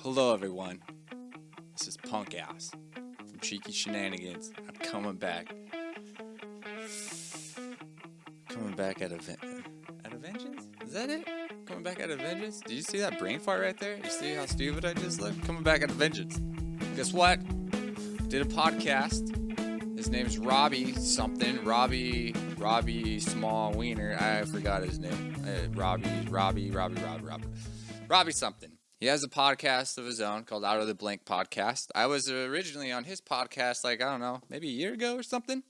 Hello, everyone. This is Punkass from Cheeky Shenanigans. I'm coming back. Coming back at a vengeance? Is that it? Coming back at a vengeance? Did you see that brain fart right there? You see how stupid I just looked? Coming back at a vengeance. Guess what? Did a podcast. His name's Robbie something. Robbie Small Wiener. I forgot his name. Robbie something. He has a podcast of his own called Out of the Blank Podcast. I was originally on his podcast, maybe a year ago or something.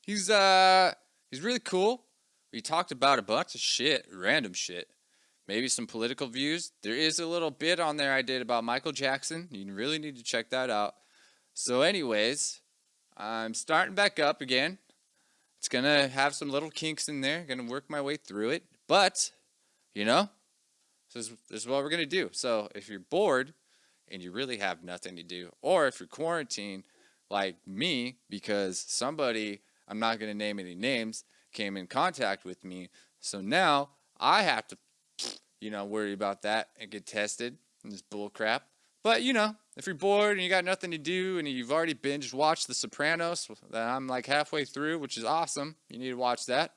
He's really cool. We talked about a bunch of shit, random shit. Maybe some political views. There is a little bit on there I did about Michael Jackson. You really need to check that out. So anyways, I'm starting back up again. It's going to have some little kinks in there. Going to work my way through it. But, this is what we're going to do. So if you're bored and you really have nothing to do, or if you're quarantined like me because somebody, I'm not going to name any names, came in contact with me. So now I have to, worry about that and get tested and this bull crap. But, if you're bored and you got nothing to do and you've already binge watched The Sopranos that I'm like halfway through, which is awesome. You need to watch that.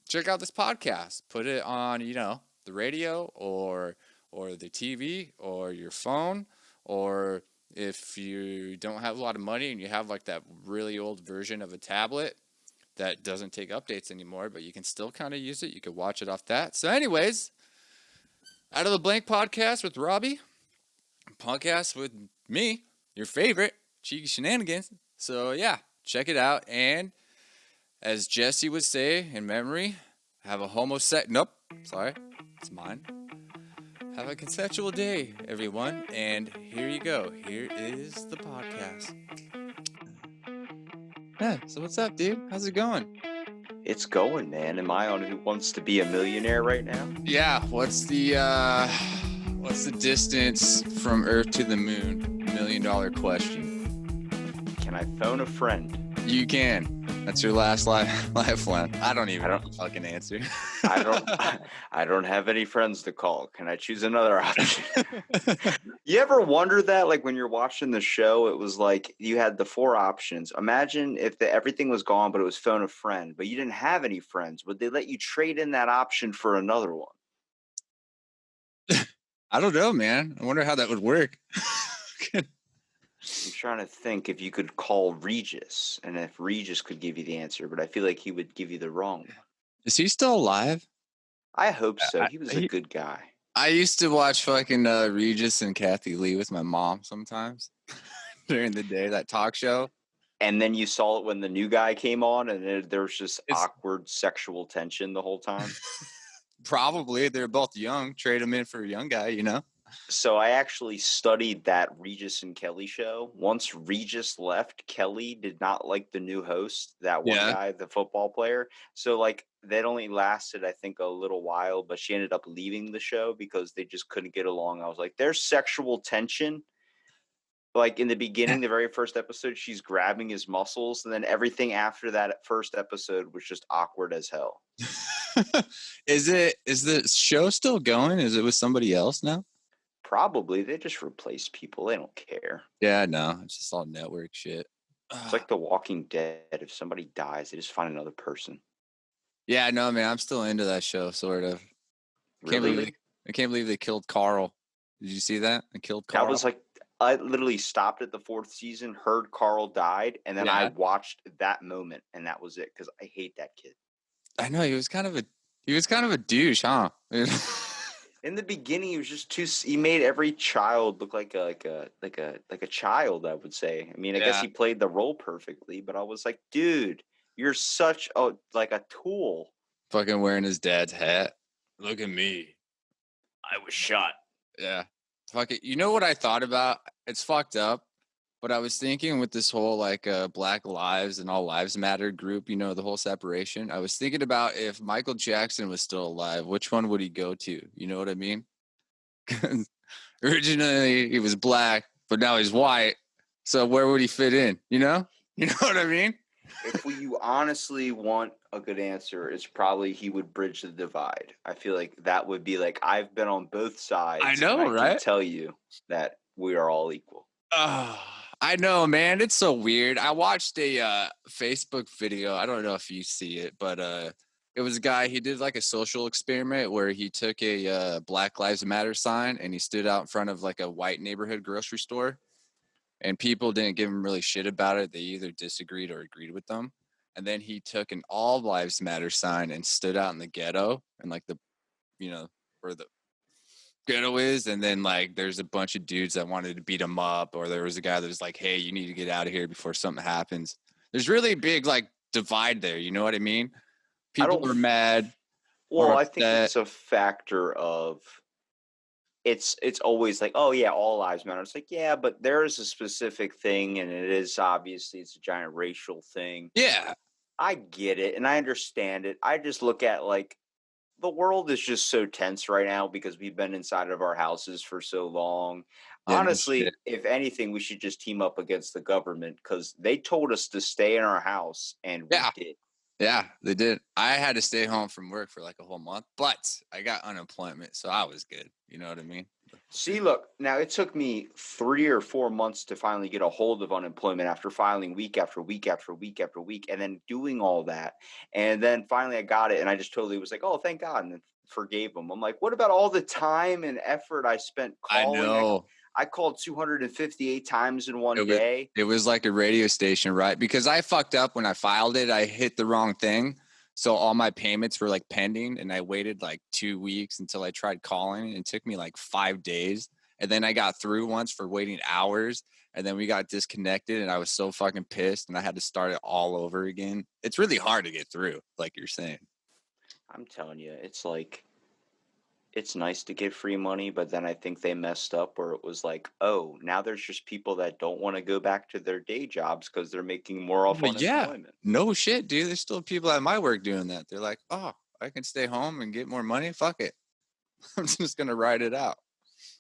Check out this podcast. Put it on, the radio or the TV or your phone, or if you don't have a lot of money and you have like that really old version of a tablet that doesn't take updates anymore, but you can still kind of use it. You could watch it off that. So anyways, Out of the Blank Podcast with Robbie. Punkass with me, your favorite, Cheeky Shenanigans. So yeah, check it out. And as Jesse would say in memory, have a it's mine. Have a consensual day, everyone. And here you go. Here is the podcast. Yeah, so what's up, dude? How's it going? It's going, man. Am I on Who Wants to Be a Millionaire right now? Yeah, what's the distance from Earth to the moon? $1 million question. Can I phone a friend? You can. That's your last lifeline. I don't fucking answer. I don't have any friends to call. Can I choose another option? You ever wonder that, like when you're watching the show, it was like you had the 4 options. Imagine if everything was gone, but it was phone a friend, but you didn't have any friends. Would they let you trade in that option for another one? I don't know, man. I wonder how that would work. I'm trying to think if you could call Regis and if Regis could give you the answer, but I feel like he would give you the wrong one. Is he still alive? I hope so. He was a good guy. I used to watch fucking Regis and Kathy Lee with my mom sometimes during the day, that talk show. And then you saw it when the new guy came on and there was just awkward sexual tension the whole time. Probably. They're both young. Trade them in for a young guy, So I actually studied that Regis and Kelly show. Once Regis left, Kelly did not like the new host, that one guy, the football player. So like that only lasted, I think, a little while, but she ended up leaving the show because they just couldn't get along. I was like, there's sexual tension. Like in the beginning, the very first episode, she's grabbing his muscles. And then everything after that first episode was just awkward as hell. Is the show still going? Is it with somebody else now? Probably. They just replace people. They don't care. Yeah, no. It's just all network shit. It's like The Walking Dead. If somebody dies, they just find another person. Yeah, no, man. I'm still into that show, sort of. Really? I can't believe they killed Carl. Did you see that? They killed Carl. That was like, I literally stopped at the 4th season, heard Carl died, and then I watched that moment, and that was it, because I hate that kid. I know. He was kind of a douche, huh? In the beginning, he was just he made every child look like a child, I would say. I mean, I guess he played the role perfectly, but I was like, dude, you're such a tool. Fucking wearing his dad's hat. Look at me. I was shot. Yeah. Fuck it. You know what I thought about? It's fucked up, but I was thinking with this whole Black Lives and All Lives Matter group, the whole separation. I was thinking about if Michael Jackson was still alive, which one would he go to? You know what I mean? Originally he was black, but now he's white. So where would he fit in? You know what I mean? If you honestly want a good answer, it's probably he would bridge the divide. I feel like that would be like I've been on both I sides, and know, I can right? tell you that we are all equal. I know, man. It's so weird. I watched a Facebook video. I don't know if you see it, but it was a guy. He did like a social experiment where he took a Black Lives Matter sign and he stood out in front of like a white neighborhood grocery store, and people didn't give him really shit about it. They either disagreed or agreed with them. And then he took an All Lives Matter sign and stood out in the ghetto and like the, where the ghetto is, and then like there's a bunch of dudes that wanted to beat him up, or there was a guy that was like, hey, you need to get out of here before something happens. There's really a big like divide there, you know what I mean? I People don't. are mad or Well, I think upset. it's a factor of it's always like, oh yeah, all lives matter. It's like, yeah, but there is a specific thing, and it is obviously it's a giant racial thing. Yeah. I get it, and I understand it. I just look at like the world is just so tense right now because we've been inside of our houses for so long. Yeah, no shit. Honestly, if anything, we should just team up against the government because they told us to stay in our house, and we Yeah. did. Yeah, they did. I had to stay home from work for like a whole month, but I got unemployment, so I was good. You know what I mean? See, look, now it took me 3 or 4 months to finally get a hold of unemployment after filing week after week after week after week and then doing all that. And then finally I got it and I just totally was like, oh, thank God. And then forgave them. I'm like, what about all the time and effort I spent I calling? know. I called 258 times in one It was day. it was like a radio station, right? Because I fucked up when I filed it. I hit the wrong thing. So all my payments were like pending, and I waited like 2 weeks until I tried calling. And it took me like 5 days. And then I got through once for waiting hours. And then we got disconnected, and I was so fucking pissed, and I had to start it all over again. It's really hard to get through, like you're saying. I'm telling you, it's like it's nice to get free money, but then I think they messed up where it was like, oh, now there's just people that don't want to go back to their day jobs because they're making more off Well, yeah, unemployment. no shit, dude. There's still people at my work doing that. They're like, oh, I can stay home and get more money. Fuck it. I'm just gonna ride it out.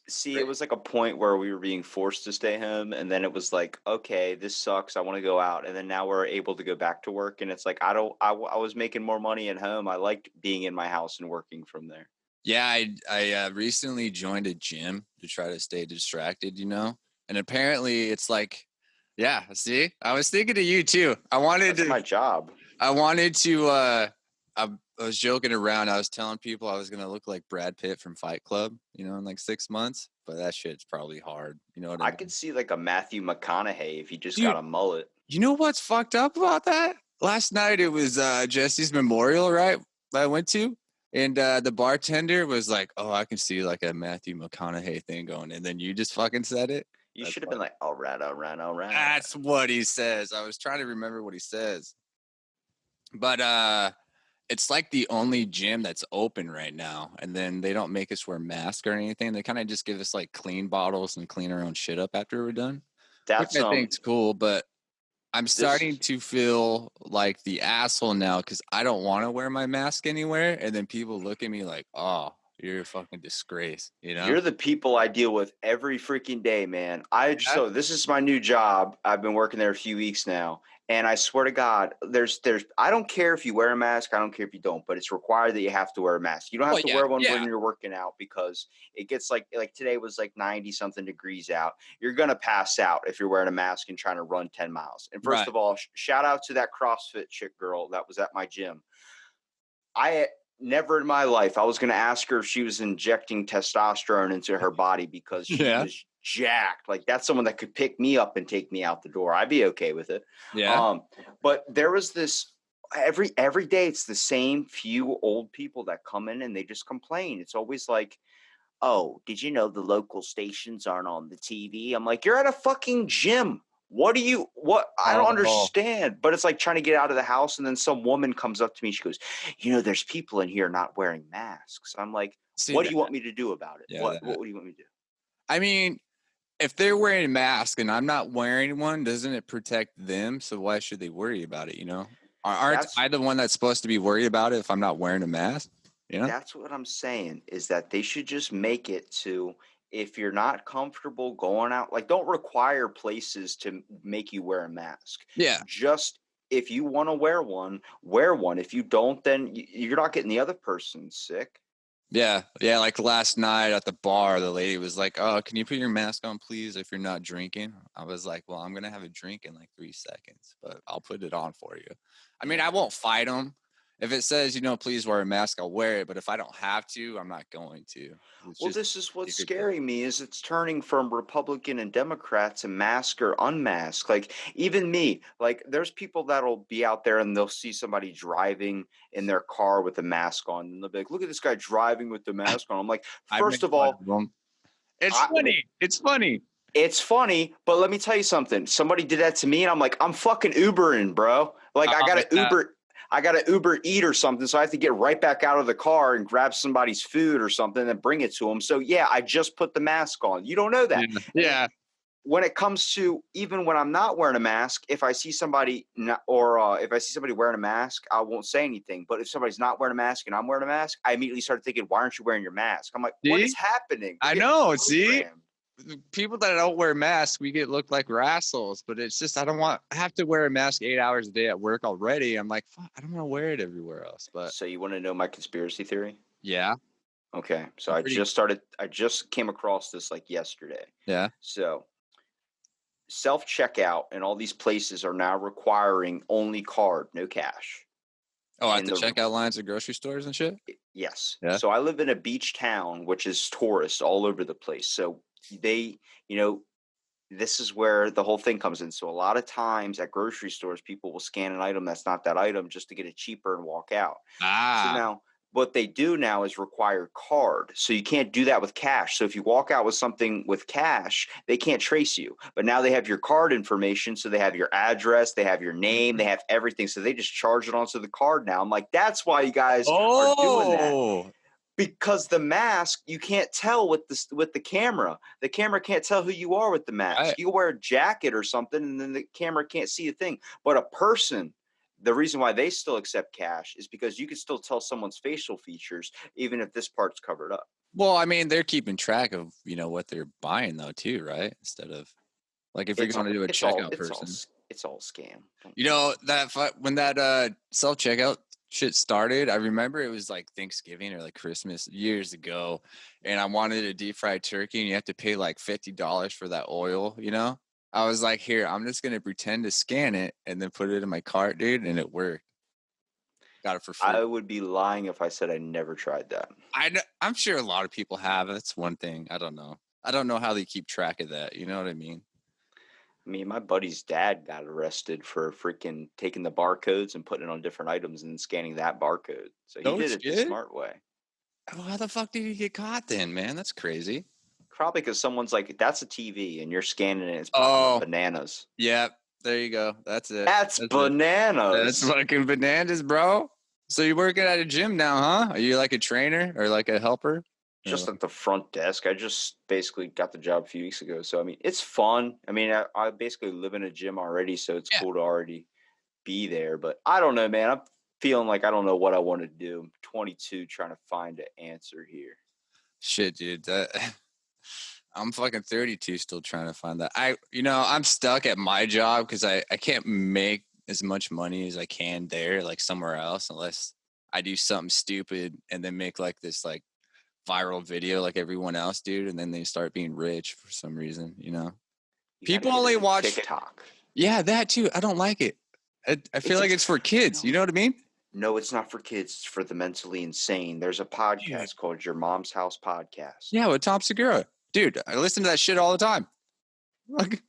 See, it was like a point where we were being forced to stay home, and then it was like, okay, this sucks. I want to go out, and then now we're able to go back to work, and it's like I don't. I was making more money at home. I liked being in my house and working from there. Yeah, I recently joined a gym to try to stay distracted, and apparently it's like, yeah. See, I was thinking of you too. That's my job. I wanted to. I was joking around. I was telling people I was gonna look like Brad Pitt from Fight Club, in like 6 months. But that shit's probably hard. You know what I I could mean? see like a Matthew McConaughey if he just got Dude, a mullet. you know what's fucked up about that? Last night it was Jesse's memorial, right? I went to, and the bartender was like, "Oh, I can see like a Matthew McConaughey thing going," and then you just fucking said it. You That's should have been funny. like, all right, all right, all right. That's what he says. I was trying to remember what he says, but it's like the only gym that's open right now, and then they don't make us wear masks or anything. They kind of just give us like clean bottles and clean our own shit up after we're done, which That's I think's cool, but I'm this starting to feel like the asshole now because I don't want to wear my mask anywhere. And then people look at me like, oh, you're a fucking disgrace, you know? You're the people I deal with every freaking day, man. Yeah. So this is my new job. I've been working there a few weeks now, and I swear to God, there's I don't care if you wear a mask, I don't care if you don't, but it's required that you have to wear a mask. You don't have Well, to yeah. wear one when Yeah. you're working out because it gets like today was like 90 something degrees out. You're gonna pass out if you're wearing a mask and trying to run 10 miles. And first Right. of all, shout out to that CrossFit chick girl that was at my gym. I never in my life I was going to ask her if she was injecting testosterone into her body because she Yeah. was jacked. Like that's someone that could pick me up and take me out the door. I'd be okay with it. Yeah. But there was this every day it's the same few old people that come in and they just complain. It's always like, "Oh, did you know the local stations aren't on the TV?" I'm like, "You're at a fucking gym. What I don't Oh, understand." But it's like trying to get out of the house and then some woman comes up to me. She goes, "There's people in here not wearing masks." I'm like, see "What do that. you want me to do about it? Yeah. What That. do you want me to do?" I mean, if they're wearing a mask and I'm not wearing one, doesn't it protect them? So why should they worry about it? Aren't That's I the one that's supposed to be worried about it if I'm not wearing a mask? You know? That's what I'm saying is that they should just make it to if you're not comfortable going out, like don't require places to make you wear a mask. Yeah. Just if you want to wear one, wear one. If you don't, then you're not getting the other person sick. Yeah. Like last night at the bar, the lady was like, "Oh, can you put your mask on, please, if you're not drinking?" I was like, "Well, I'm gonna have a drink in like 3 seconds, but I'll put it on for you." I mean, I won't fight them. If it says, please wear a mask, I'll wear it. But if I don't have to, I'm not going to. It's Well, just this is what's a good thing. scaring me is it's turning from Republican and Democrat to mask or unmask. Like even me, like there's people that'll be out there and they'll see somebody driving in their car with a mask on, and they'll be like, "Look at this guy driving with the mask on." I'm like, I first make of fun all, of them. It's well, funny. It's funny. it's funny, but let me tell you something. Somebody did that to me, and I'm like, I'm fucking Ubering, bro. Like I gotta Yeah. Uber eat or something, so I have to get right back out of the car and grab somebody's food or something and bring it to them. So yeah, I just put the mask on. You don't know that. Yeah. When it comes to even when I'm not wearing a mask, if I see somebody if I see somebody wearing a mask, I won't say anything. But if somebody's not wearing a mask and I'm wearing a mask, I immediately start thinking, "Why aren't you wearing your mask?" I'm like, "What is See? happening?" We're I getting know. See? programmed. People that don't wear masks, we get looked like rascals, but it's just I have to wear a mask 8 hours a day at work already. I'm like, fuck, I don't want to wear it everywhere else. But So you want to know my conspiracy theory? yeah, Okay. So I'm pretty I just came across this like yesterday. yeah. So self checkout and all these places are now requiring only card, no cash. Oh, at And the checkout lines at grocery stores and shit. yes. Yeah. So I live in a beach town, which is tourists all over the place. So they, you know, this is where the whole thing comes in. So a lot of times at grocery stores, people will scan an item that's not that item just to get it cheaper and walk out. So Ah. now what they do now is require card. So you can't do that with cash. So if you walk out with something with cash, they can't trace you. But now they have your card information. So they have your address, they have your name, they have everything. So they just charge it onto the card now. I'm like, that's why you guys are doing that. Oh. Because the mask, you can't tell with the camera. The camera can't tell who you are with the Right. mask. You wear a jacket or something, and then the camera can't see a thing. But a person, the reason why they still accept cash is because you can still tell someone's facial features, even if this part's covered up. Well, I mean, they're keeping track of what they're buying though too, right? Instead of like if you're It's going to do a it's all checkout it's all person. it's all scam. When that self checkout shit started, I remember it was like Thanksgiving or like Christmas years ago, and I wanted a deep fried turkey, and you have to pay like $50 for that oil. I was like, here, I'm just gonna pretend to scan it and then put it in my cart, dude, and it worked. Got it for free. I would be lying if I said I never tried that. I'm sure a lot of people have. That's one thing. I don't know. I don't know how they keep track of that. You know what I mean? I mean, my buddy's dad got arrested for freaking taking the barcodes and putting it on different items and then scanning that barcode. So he No did it the shit. smart way. Oh, how the fuck did he get caught then, man? That's crazy. Probably because someone's like, "That's a TV," and you're scanning it, it's popping up Oh, bananas. yeah. There you go. That's it. That's That's it. That's bananas. fucking bananas, bro. So you're working at a gym now, huh? Are you like a trainer or like a helper? Just at the front desk. I just basically got the job a few weeks ago. So, I mean, it's fun. I mean, I basically live in a gym already, so it's Yeah. cool to already be there. But I don't know, man. I'm feeling like I don't know what I want to do. I'm 22 trying to find an answer here. Shit, dude. I'm fucking 32 still trying to find that. I'm stuck at my job because I can't make as much money as I can there, like somewhere else, unless I do something stupid and then make like this like viral video like everyone else, dude, and then they start being rich for some reason. You got to People get only into watch. TikTok. Yeah, that too. I don't like it. I feel like it's for kids. No, You know what I mean? no, it's not for kids. It's for the mentally insane. There's a Dude. podcast called Your Mom's House Podcast. Yeah, with Tom Segura. Dude, I listen to that shit all the time. Like,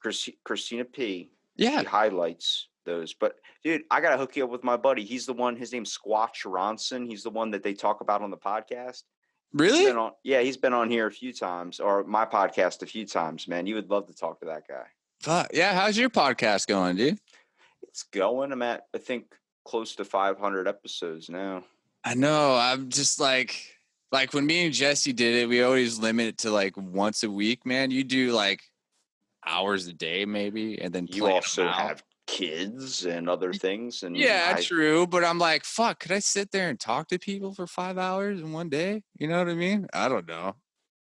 Christina P. yeah. She highlights those. But dude, I gotta hook you up with my buddy. He's the one. His name's Squatch Ronson. He's the one that they talk about on the podcast. Really? He's been on here a few times, or my podcast a few times. Man, you would love to talk to that guy. Fuck. Yeah, how's your podcast going, dude? It's going. I'm at, I think, close to 500 episodes now. I know. I'm just like when me and Jesse did it, we always limit it to like once a week, man. You do like hours a day maybe, and then You plan also them out. have kids and other things. And Yeah, true. But I'm like, fuck, could I sit there and talk to people for 5 hours in one day? You know what I mean? I don't know.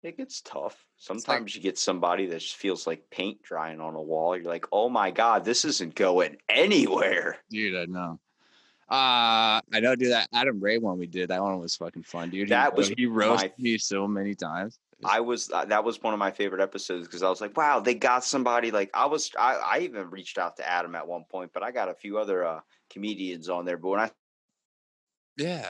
It gets tough. It's like, Sometimes you get somebody that just feels like paint drying on a wall. You're like, oh my God, this isn't going anywhere. dude, I know. I know, dude, that Adam Ray one we did, that one was fucking fun, dude. That was He my roasted me so many times. I was that was one of my favorite episodes because I was like, wow, they got somebody like I even reached out to Adam at one point, but I got a few other comedians on there. But when I Yeah,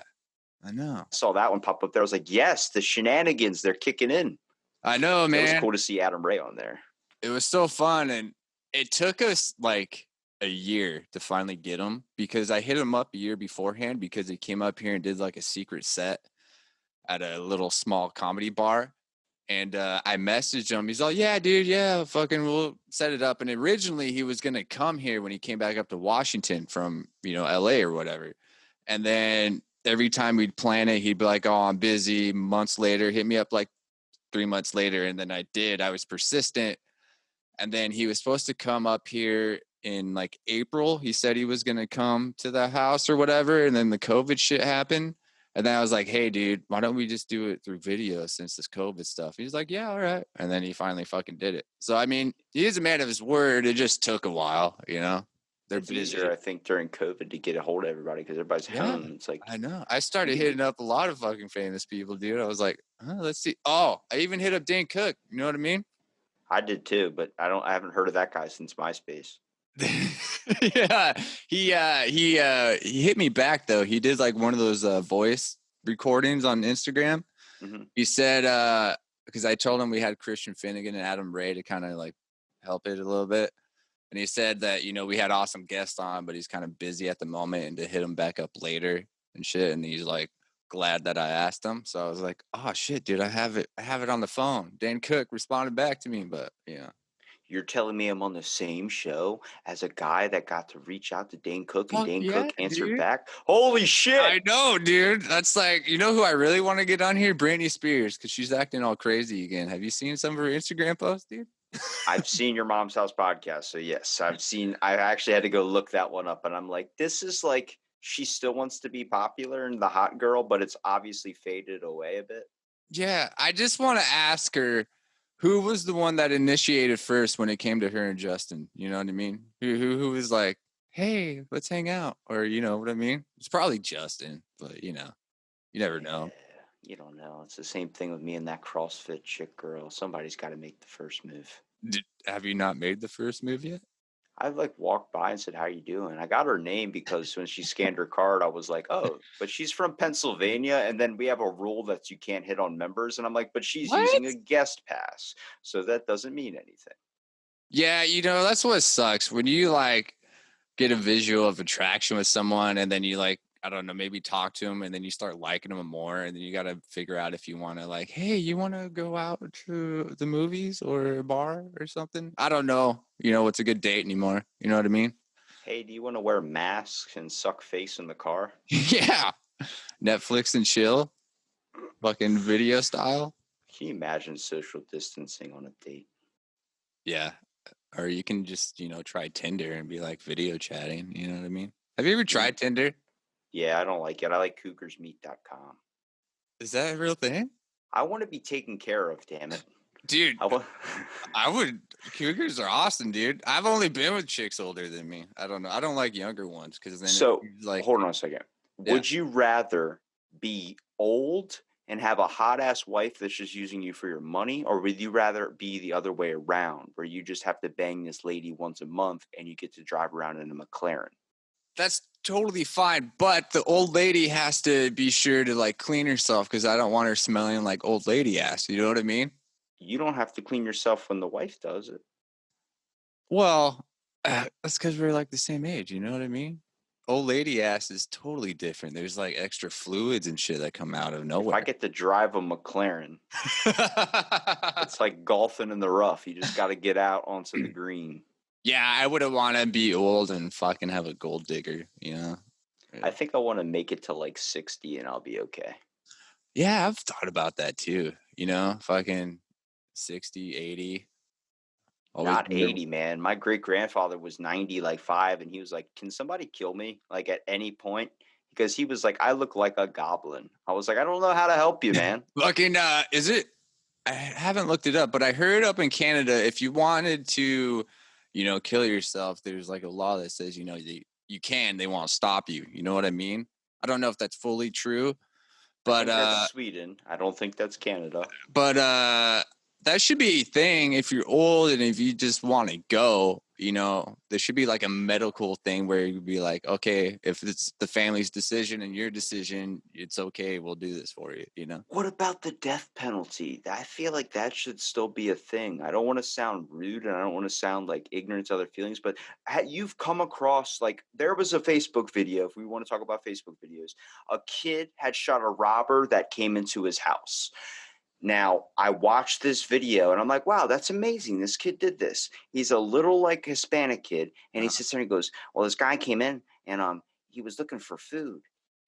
I know. saw that one pop up there, I was like, yes, the Shenanigans, they're kicking in. I know, So it was man. cool to see Adam Ray on there. It was so fun, and it took us like a year to finally get him because I hit him up a year beforehand because he came up here and did like a secret set at a little small comedy bar. And I messaged him. He's like, yeah, dude, yeah, fucking we'll set it up. And originally he was going to come here when he came back up to Washington from, LA or whatever. And then every time we'd plan it, he'd be like, oh, I'm busy. Months later, hit me up like 3 months later. And then I was persistent. And then he was supposed to come up here in like April. He said he was going to come to the house or whatever. And then the COVID shit happened. And then I was like, hey, dude, why don't we just do it through video since this COVID stuff? He's like, yeah, all right. And then he finally fucking did it. So, I mean, he is a man of his word. It just took a while, They're It's busy. easier, I think, during COVID to get a hold of everybody because everybody's home. It's like I know. I started hitting up a lot of fucking famous people, dude. I was like, let's see. Oh, I even hit up Dan Cook. You know what I mean? I did too, but I haven't heard of that guy since MySpace. Yeah, he hit me back though. He did like one of those voice recordings on Instagram. Mm-hmm. He said because I told him we had Christian Finnegan and Adam Ray to kind of like help it a little bit, and he said that we had awesome guests on, but he's kind of busy at the moment and to hit him back up later and shit. And he's like glad that I asked him. So I was like, oh shit, dude, I have it on the phone. Dan Cook responded back to me, but yeah. You're telling me I'm on the same show as a guy that got to reach out to Dane Cook and Fuck Dane yeah, Cook answered dude. back? Holy shit! I know, dude. That's like, who I really want to get on here? Britney Spears, because she's acting all crazy again. Have you seen some of her Instagram posts, dude? I've seen your Mom's House podcast, so yes, I actually had to go look that one up, and I'm like, this is like she still wants to be popular and the hot girl, but it's obviously faded away a bit. Yeah, I just want to ask her who was the one that initiated first when it came to her and Justin. You know what I mean? Who was like, hey, let's hang out, or you know what I mean? It's probably Justin, but you never know. You don't know. It's the same thing with me and that CrossFit chick girl. Somebody's got to make the first move. Have you not made the first move yet? I like walked by and said, "How you doing?" I got her name because when she scanned her card, I was like, "Oh, but she's from Pennsylvania." And then we have a rule that you can't hit on members, and I'm like, "But she's What? using a guest pass, so that doesn't mean anything." Yeah, that's what sucks when you like get a visual of attraction with someone and then you like, I don't know, maybe talk to them and then you start liking them more and then you got to figure out if you want to like, hey, you want to go out to the movies or a bar or something? I don't know, what's a good date anymore. You know what I mean? Hey, do you want to wear masks and suck face in the car? Yeah. Netflix and chill, fucking video style. Can you imagine social distancing on a date? Yeah. Or you can just, try Tinder and be like video chatting. You know what I mean? Have you ever tried Tinder? Yeah, I don't like it. I like cougarsmeet.com. Is that a real thing? I want to be taken care of, damn it. Dude, I would. Cougars are awesome, dude. I've only been with chicks older than me. I don't know. I don't like younger ones because then So, like. hold on a second. Yeah. Would you rather be old and have a hot ass wife that's just using you for your money, or would you rather be the other way around, where you just have to bang this lady once a month and you get to drive around in a McLaren? That's totally fine, but the old lady has to be sure to like clean herself because I don't want her smelling like old lady ass. You know what I mean? You don't have to clean yourself when the wife does it. Well, that's because we're like the same age. You know what I mean? Old lady ass is totally different. There's like extra fluids and shit that come out of nowhere. If I get to drive a McLaren, it's like golfing in the rough. You just got to get out onto the green. Yeah, I wouldn't want to be old and fucking have a gold digger, Yeah. I think I want to make it to like 60 and I'll be okay. Yeah, I've thought about that too. Fucking 60, 80. Not 80, man. My great grandfather was 90, like 5, and he was like, "Can somebody kill me? Like at any point?" Because he was like, "I look like a goblin." I was like, "I don't know how to help you, man." Fucking, is it? I haven't looked it up, but I heard up in Canada, if you wanted to, kill yourself, there's like a law that says, you can, they won't stop you. You know what I mean? I don't know if that's fully true, I but think that's Sweden. I don't think that's Canada. but that should be a thing if you're old and if you just want to go, there should be like a medical thing where you'd be like, okay, if it's the family's decision and your decision, it's okay, we'll do this for you. What about the death penalty? I feel like that should still be a thing. I don't want to sound rude and I don't want to sound like ignorant to other feelings, but you've come across, like, there was a Facebook video, if we want to talk about Facebook videos, a kid had shot a robber that came into his house. Now, I watched this video and I'm like, wow, that's amazing. This kid did this. He's a little like Hispanic kid. And he sits there and he goes, well, this guy came in and he was looking for food.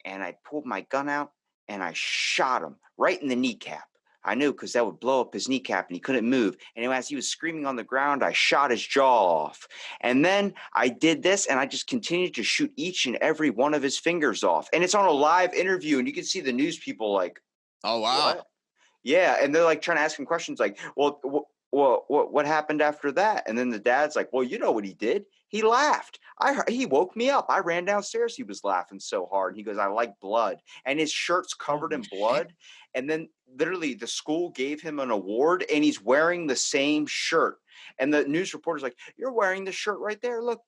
And I pulled my gun out and I shot him right in the kneecap. I knew because that would blow up his kneecap and he couldn't move. And as he was screaming on the ground, I shot his jaw off. And then I did this and I just continued to shoot each and every one of his fingers off. And it's on a live interview and you can see the news people like, oh, wow. What? Yeah, and they're like trying to ask him questions like, well, what happened after that? And then the dad's like, well, you know what he did? He laughed. He woke me up. I ran downstairs. He was laughing so hard. He goes, I like blood. And his shirt's covered in blood. And then literally the school gave him an award and he's wearing the same shirt. And the news reporter's like, you're wearing the shirt right there. Look,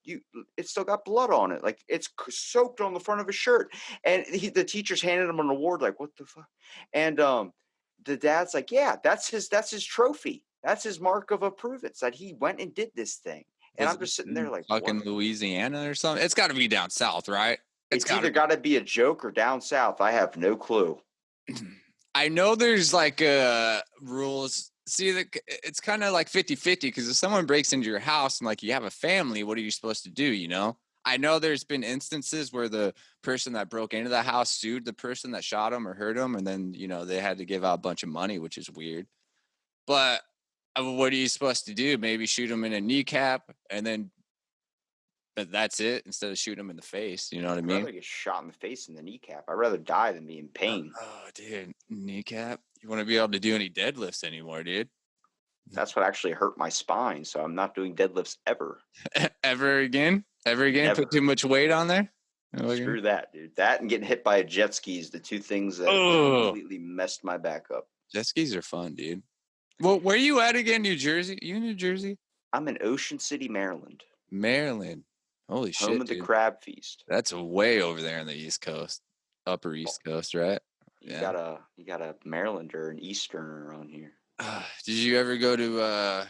it's still got blood on it. Like it's soaked on the front of his shirt. And the teachers handed him an award. Like, what the fuck? And the dad's like, yeah, that's his trophy. That's his mark of approval. It's that he went and did this thing. And I'm just sitting there like, fucking Louisiana or something. It's got to be down south, right? It's either got to be a joke or down south. I have no clue. I know there's like rules. See, it's kind of like 50-50 because if someone breaks into your house and like you have a family, what are you supposed to do, I know there's been instances where the person that broke into the house sued the person that shot him or hurt him, and then, they had to give out a bunch of money, which is weird. But what are you supposed to do? Maybe shoot him in a kneecap, but that's it, instead of shooting him in the face. You know what I mean? I'd rather get shot in the face than the kneecap. I'd rather die than be in pain. Oh, dude, kneecap? You want to be able to do any deadlifts anymore, dude? That's what actually hurt my spine, so I'm not doing deadlifts ever. Ever again? Never. Put too much weight on there? Screw that, dude. That and getting hit by a jet ski is the two things that completely messed my back up. Jet skis are fun, dude. Well, where are you at again? New Jersey? You in New Jersey? I'm in Ocean City, Maryland. Holy shit, home of the crab feast. That's way over there on the East Coast, Upper East Coast, right? You got a Marylander, an Easterner on here. Did you ever go to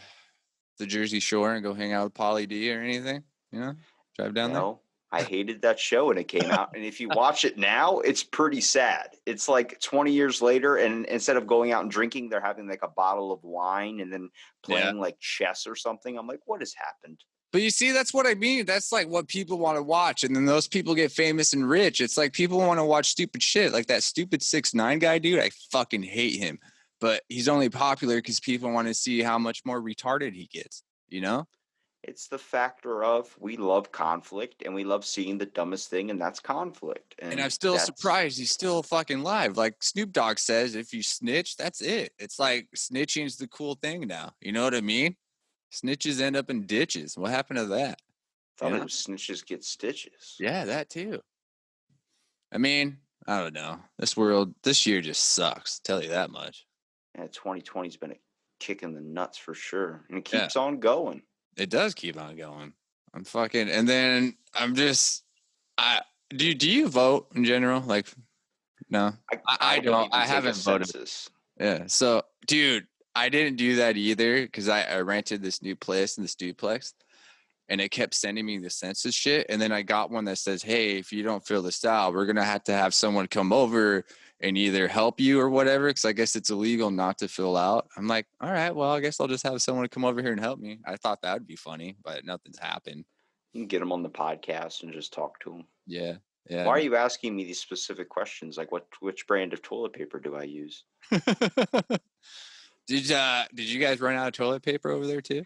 the Jersey Shore and go hang out with Pauly D or anything? Drive down there? No, I hated that show when it came out. And if you watch it now, it's pretty sad. It's like 20 years later, and instead of going out and drinking, they're having like a bottle of wine and then playing like chess or something. I'm like, what has happened? But you see, that's what I mean. That's like what people want to watch. And then those people get famous and rich. It's like people want to watch stupid shit. Like that stupid 6ix9ine guy, dude. I fucking hate him. But he's only popular because people want to see how much more retarded he gets, It's the factor of we love conflict and we love seeing the dumbest thing, and that's conflict. And I'm still surprised he's still fucking live. Like Snoop Dogg says, if you snitch, that's it. It's like snitching's the cool thing now. You know what I mean? Snitches end up in ditches. What happened to that? Thought it was snitches get stitches. Yeah, that too. I mean, I don't know. This year just sucks. I'll tell you that much. Yeah, 2020's been a kick in the nuts for sure. And it keeps on going. It does keep on going. And then I'm just, do you vote in general? Like, no, I don't. I haven't voted. Yeah. So, dude, I didn't do that either because I rented this new place in this duplex, and it kept sending me the census shit. And then I got one that says, hey, if you don't fill this out, we're going to have someone come over and either help you or whatever, because I guess it's illegal not to fill out. I'm like, all right, well, I guess I'll just have someone come over here and help me. I thought that would be funny, but nothing's happened. You can get them on the podcast and just talk to them. Yeah. Why are you asking me these specific questions? Like, which brand of toilet paper do I use? Did you guys run out of toilet paper over there too?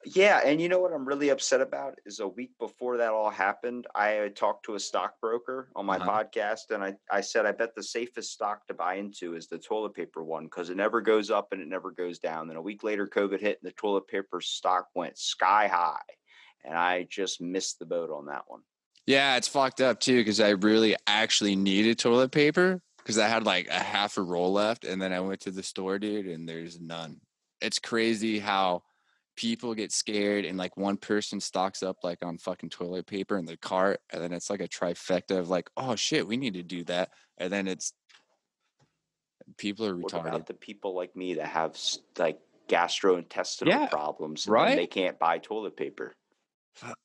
Yeah, and you know what I'm really upset about is a week before that all happened, I had talked to a stockbroker on my Uh-huh. podcast, and I said, I bet the safest stock to buy into is the toilet paper one because it never goes up and it never goes down. Then a week later, COVID hit and the toilet paper stock went sky high. And I just missed the boat on that one. Yeah, it's fucked up too because I really actually needed toilet paper because I had like a half a roll left, and then I went to the store, dude, and there's none. It's crazy how people get scared and like one person stocks up like on fucking toilet paper in the cart, and then it's like a trifecta of like, oh shit, we need to do that, and then it's people are What retarded. about the people like me that have like gastrointestinal Yeah, problems and then right. they can't buy toilet paper?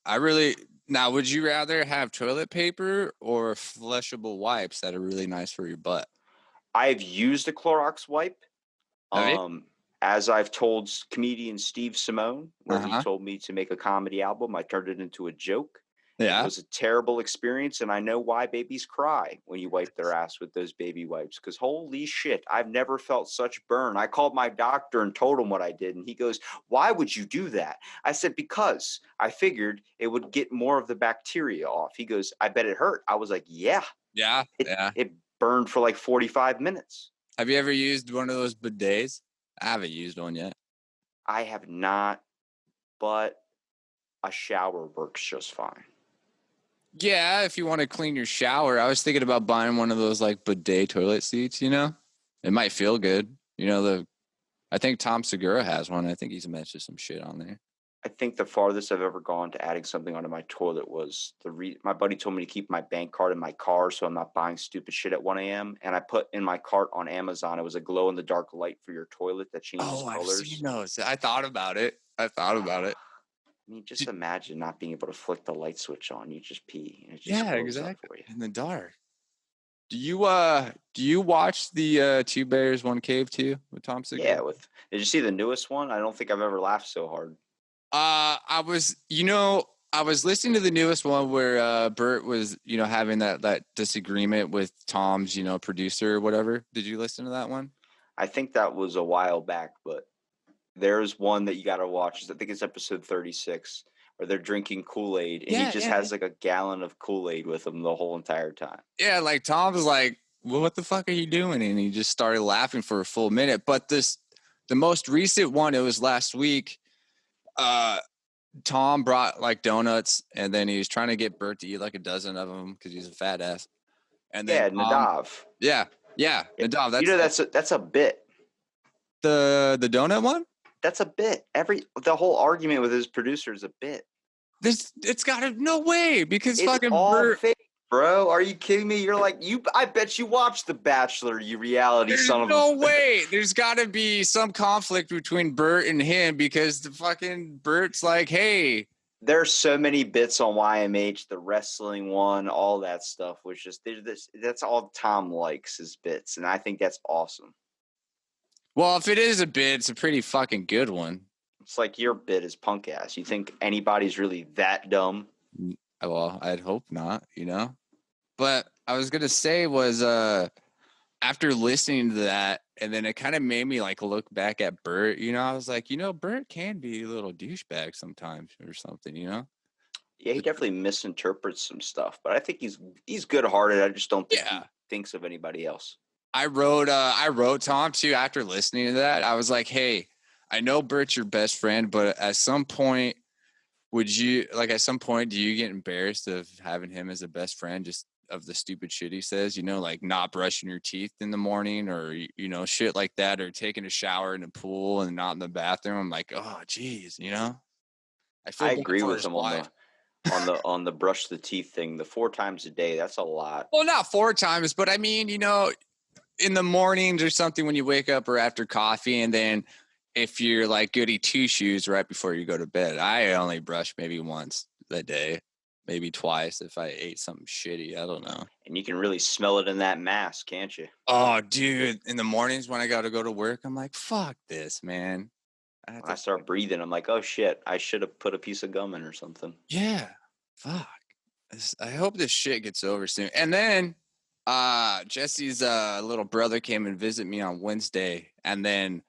I really now. Would you rather have toilet paper or flushable wipes that are really nice for your butt? I've used a Clorox wipe. Have you? Um, as I've told comedian Steve Simone, where he Uh-huh. told me to make a comedy album, I turned it into a joke. It Yeah. was a terrible experience, and I know why babies cry when you wipe their ass with those baby wipes. Because holy shit, I've never felt such burn. I called my doctor and told him what I did, and he goes, "Why would you do that?" I said, "Because I figured it would get more of the bacteria off." He goes, "I bet it hurt." I was like, "Yeah, Yeah. it Yeah. it burned for like 45 minutes." Have you ever used one of those bidets? I haven't used one yet. I have not, but a shower works just fine. Yeah, if you want to clean your shower, I was thinking about buying one of those like bidet toilet seats, you know? It might feel good. I think Tom Segura has one. I think he's mentioned some shit on there. I think the farthest I've ever gone to adding something onto my toilet was my buddy told me to keep my bank card in my car so I'm not buying stupid shit at 1 a.m. And I put in my cart on Amazon. It was a glow in the dark light for your toilet that changes Oh, I've seen colors. those. I thought about it. I thought about it. I mean, just imagine not being able to flick the light switch on. You just pee and it just Yeah, glows up exactly. for you. In the dark. Do you watch the Two Bears One Cave too with Tom Segura? Yeah, did you see the newest one? I don't think I've ever laughed so hard. I was listening to the newest one where Bert was, having that disagreement with Tom's, producer or whatever. Did you listen to that one? I think that was a while back, but there's one that you gotta watch. I think it's episode 36 where they're drinking Kool-Aid and he Yeah, just yeah, yeah. has like a gallon of Kool-Aid with him the whole entire time. Yeah, like Tom's like, well, what the fuck are you doing? And he just started laughing for a full minute. But the most recent one, it was last week. Tom brought like donuts, and then he was trying to get Bert to eat like a dozen of them because he's a fat ass. And then Yeah, Tom, Nadav. yeah, Yeah, Nadav, you know that's a bit. the donut one. That's a bit. The whole argument with his producer is a bit. It's got to no way because It's fucking all Bert. fake, bro. Are you kidding me? You're like you. I bet you watched The Bachelor, you reality There's son of no a. way. There's got to be some conflict between Bert and him because the fucking Bert's like, hey, There's so many bits on YMH, the wrestling one, all that stuff. Was just that's all Tom likes his bits, and I think that's awesome. well, if it is a bit, it's a pretty fucking good one. It's like your bit is Punkass. You think anybody's really that dumb? Well, I'd hope not, But I was gonna say was after listening to that, and then it kind of made me like look back at Bert. I was like, Bert can be a little douchebag sometimes or something. Yeah, he definitely misinterprets some stuff, but I think he's good-hearted. I just don't think Yeah. he thinks of anybody else. I wrote Tom too after listening to that. I was like, hey, I know Bert's your best friend, but at some point, do you get embarrassed of having him as a best friend just of the stupid shit he says, like not brushing your teeth in the morning or, shit like that, or taking a shower in the pool and not in the bathroom. I'm like, oh, geez, I feel I bad agree for with his him wife. on the brush the teeth thing. The 4 times a day, that's a lot. Well, not 4 times, but I mean, in the mornings or something when you wake up or after coffee, and then if you're like goody two shoes right before you go to bed. I only brush maybe once a day, maybe twice if I ate something shitty. I don't know. And you can really smell it in that mask, can't you? Oh, dude, in the mornings when I got to go to work, I'm like, fuck this, man. I have When I to, start breathing, I'm like, oh shit, I should have put a piece of gum in or something. yeah, fuck. I hope this shit gets over soon. And then Jesse's little brother came and visit me on Wednesday, and then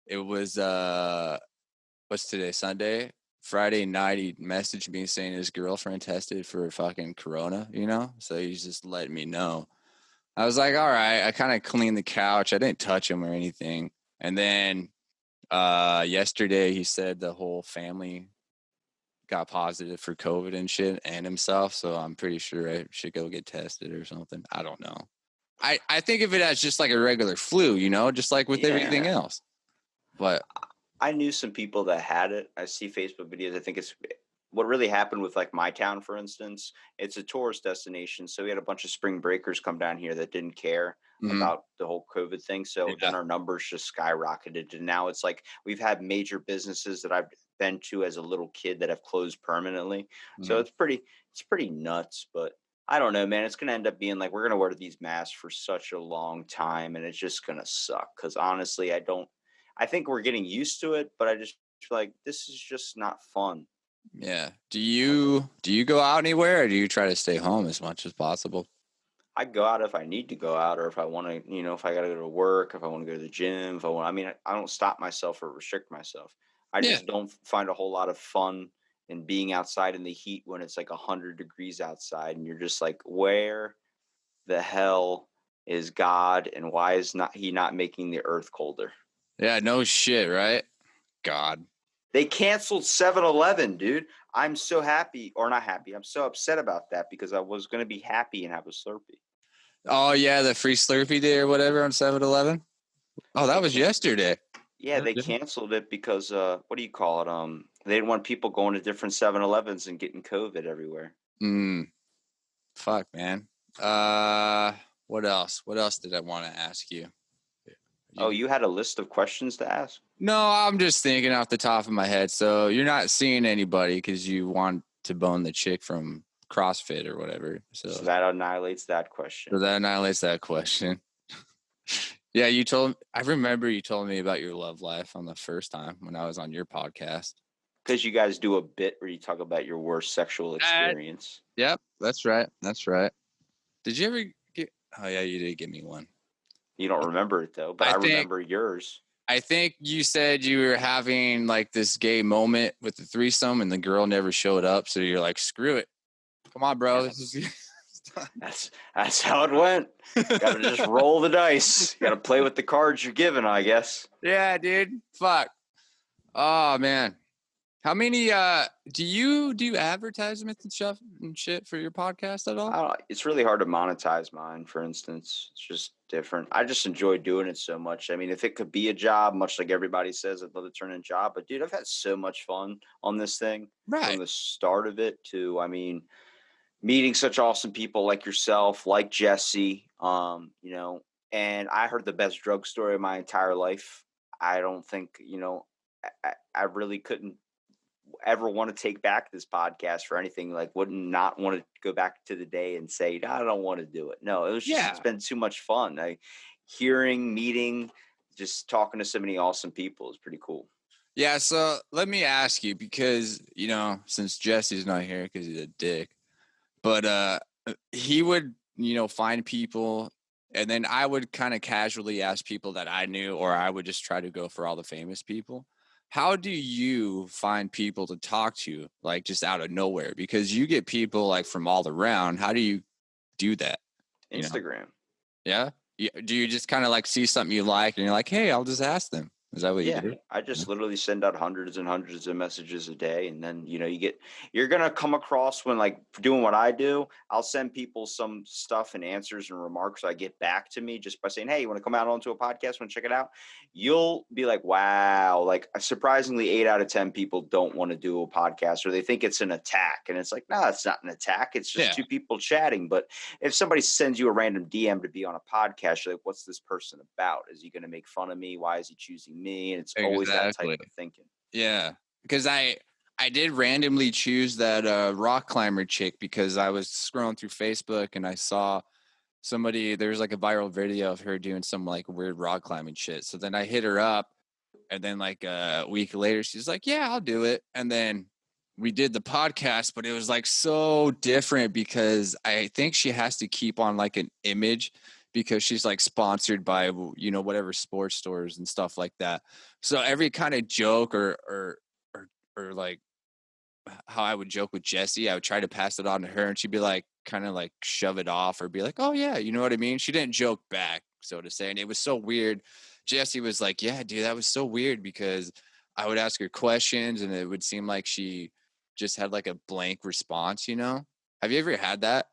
it was what's today, Sunday? Friday night, he messaged me saying his girlfriend tested for fucking corona, you know? So he's just letting me know. I was like, all right. I kind of cleaned the couch. I didn't touch him or anything. And then yesterday he said the whole family got positive for COVID and shit and himself. So I'm pretty sure I should go get tested or something. I don't know. I think of it as just like a regular flu, you know, just like with everything else. But I knew some people that had it. I see Facebook videos. I think it's what really happened with like my town, for instance. It's a tourist destination. So we had a bunch of spring breakers come down here that didn't care about the whole COVID thing. So then our numbers just skyrocketed. And now it's like we've had major businesses that I've been to as a little kid that have closed permanently. So it's pretty nuts. But I don't know, man. It's going to end up being like we're going to wear these masks for such a long time. And it's just going to suck. Because honestly, I think we're getting used to it, but I just feel like this is just not fun. yeah. Do you go out anywhere, or do you try to stay home as much as possible? I go out if I need to go out, or if I want to, if I got to go to work, if I want to go to the gym, if I want. I mean, I don't stop myself or restrict myself. I just don't find a whole lot of fun in being outside in the heat when it's like 100 degrees outside, and you're just like, where the hell is God, and why is he not making the earth colder? Yeah, no shit, right? God. They canceled 7-Eleven, dude. I'm so happy, or not happy. I'm so upset about that because I was going to be happy and have a Slurpee. Oh, yeah, the free Slurpee day or whatever on 7-Eleven. Oh, that was yesterday. Yeah, they canceled it because, what do you call it? They didn't want people going to different 7-Elevens and getting COVID everywhere. Fuck, man. What else? What else did I want to ask you? You had a list of questions to ask? No, I'm just thinking off the top of my head. So you're not seeing anybody because you want to bone the chick from CrossFit or whatever. So that annihilates that question. Yeah, I remember you told me about your love life on the first time when I was on your podcast. Because you guys do a bit where you talk about your worst sexual experience. Yep, that's right. Did you ever get? Oh yeah, you did give me one. You don't remember it though, but I remember yours. I think you said you were having like this gay moment with the threesome, and the girl never showed up. So you're like, "Screw it, come on, bro." That's how it went. Got to just roll the dice. Got to play with the cards you're given, I guess. Yeah, dude. Fuck. Oh man. How many do you do advertisements and stuff and shit for your podcast at all? It's really hard to monetize mine, for instance. It's just different. I just enjoy doing it so much. I mean, if it could be a job, much like everybody says, I'd love to turn in a job. But dude, I've had so much fun on this thing from the start of it to, I mean, meeting such awesome people like yourself, like Jesse, and I heard the best drug story of my entire life. I don't think, I really couldn't ever want to take back this podcast for anything. Like, would not want to go back to the day and say, no, I don't want to do it. No, it was just, it's been too much fun. Meeting, just talking to so many awesome people is pretty cool. Yeah. So let me ask you, because, since Jesse's not here because he's a dick, but he would, find people, and then I would kind of casually ask people that I knew, or I would just try to go for all the famous people. How do you find people to talk to, like just out of nowhere? Because you get people like from all around. How do you do that? Instagram. Yeah. Do you just kind of like see something you like and you're like, hey, I'll just ask them? Is that what you do? I just literally send out hundreds and hundreds of messages a day. And then, you're going to come across when like doing what I do, I'll send people some stuff and answers and remarks. So I get back to me just by saying, hey, you want to come out onto a podcast? Want to check it out? You'll be like, wow, like surprisingly 8 out of 10 people don't want to do a podcast, or they think it's an attack. And it's like, no, it's not an attack. It's just two people chatting. But if somebody sends you a random DM to be on a podcast, you're like, what's this person about? Is he going to make fun of me? Why is he choosing me? And it's always that type of thinking. Yeah, because I did randomly choose that rock climber chick because I was scrolling through Facebook and I saw there's like a viral video of her doing some like weird rock climbing shit. So then I hit her up, and then like a week later she's like, yeah, I'll do it. And then we did the podcast, but it was like so different because I think she has to keep on like an image, because she's like sponsored by, whatever sports stores and stuff like that. So every kind of joke or like how I would joke with Jessie. I would try to pass it on to her, and she'd be like, kind of like shove it off or be like, "Oh yeah," you know what I mean? She didn't joke back, so to say, and it was so weird. Jessie was like, "Yeah, dude, that was so weird," because I would ask her questions, and it would seem like she just had like a blank response. Have you ever had that?